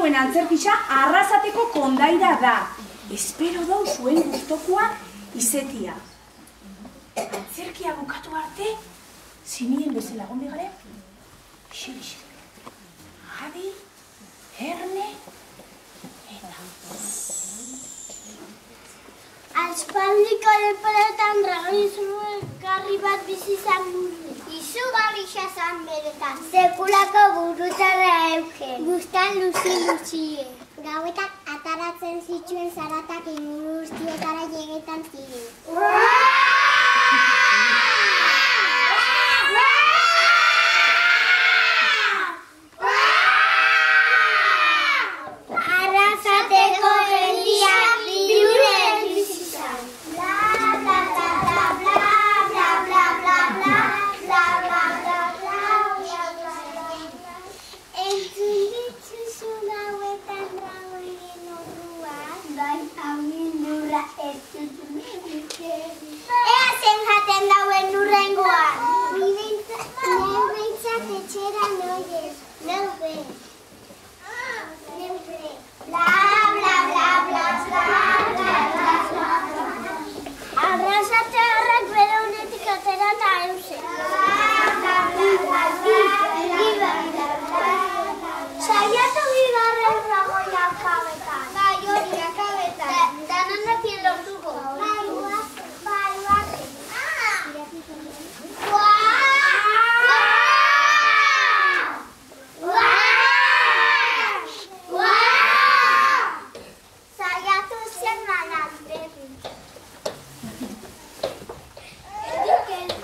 hauen antzerkisa arrasateko kondaira da. Espero dau zuen gustokoa izetia. Antzerkia bukatu arte, zinien bezala gonde gare? Ixi. Adi, Erne, eta... Aspaldiko leporetan dragoi bat bizi zan buru. Izugarri xazan beretan. Sekulako burutzarra euken. Guztan luzi-luzie. Gauetak ataratzen zituen zaratak inguru guztiotara jegetan ziren. Arrasateko jendia libre bizizan. Bla bla bla bla bla bla bla bla bla bla bla bla bla. Entzun ditzuzu gauetan dragoien orrua. Bai, amindurra ez dut. Ea zen jaten dauen urrengoan. Neu behintzat etxera noiez. Neu behin. Bla, bla, bla, bla, bla, bla, bla, bla. Arrasate horrek bere unetik atera eta eusen. Saiatu bigarren dragoia akabetan. Bai, hori akabetan. Danon nekien lortuko.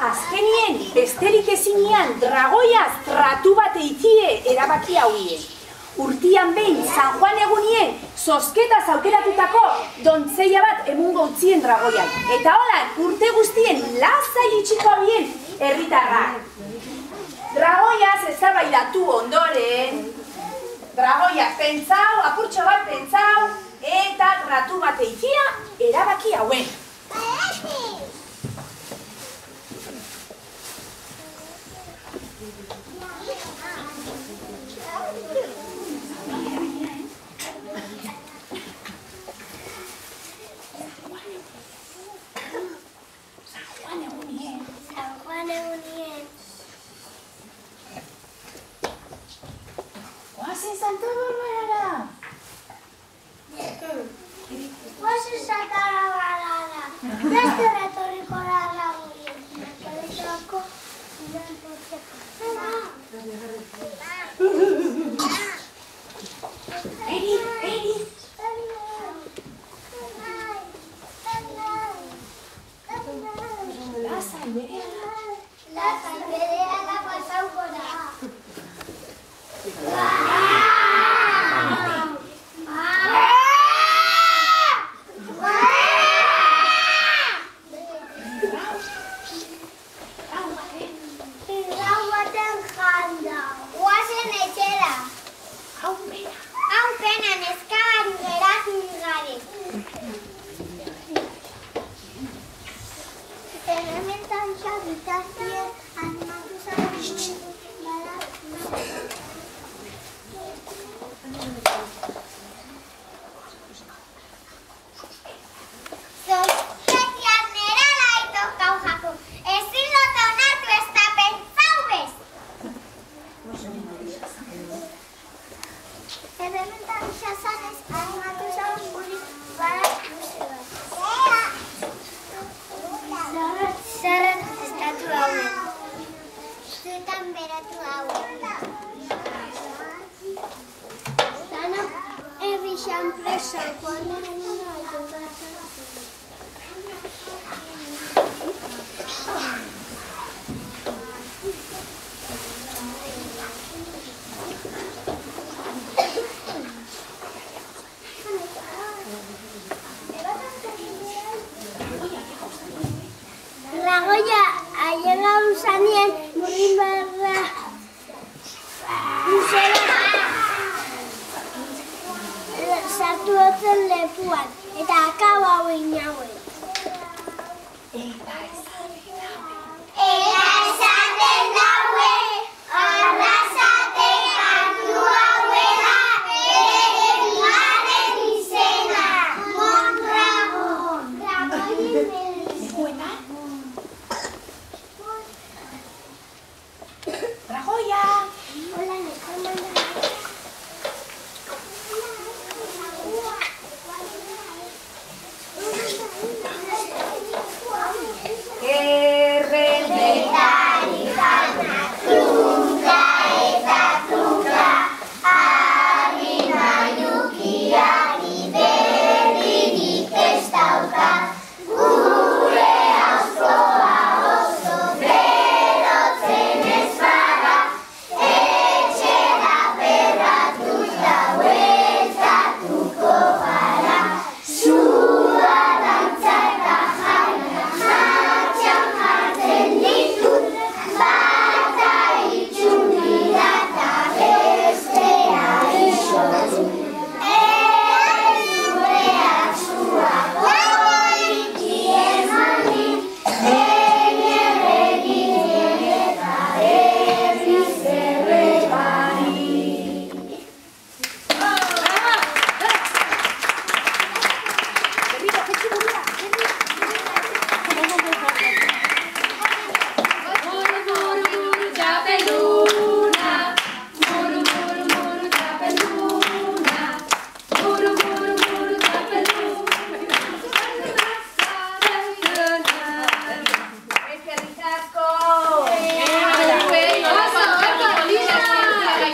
Azkenien, besterik ezinean, dragoiaz tratu bat eitie erabaki hauie. Urtian behin, San Juan egunien, zozketaz aukeratutako dontzeia bat emungo utzien dragoian. Eta holan, urte guztien lasai itxiko habien herritarrak. Dragoiaz ezabaidatu ondoren, dragoiak pentsau, apurtxo bat pentsau, eta tratu bat eitia erabaki hauen. Guazen Santa Barbarara! Guazen Santa Barbarara! Beste retorriko rara gurien. Politako, Eri! Lasai berehala pasauko da. Dragoia aiega usanien murin barra sartu otzen lepuan eta akau hau inauen. Eta ez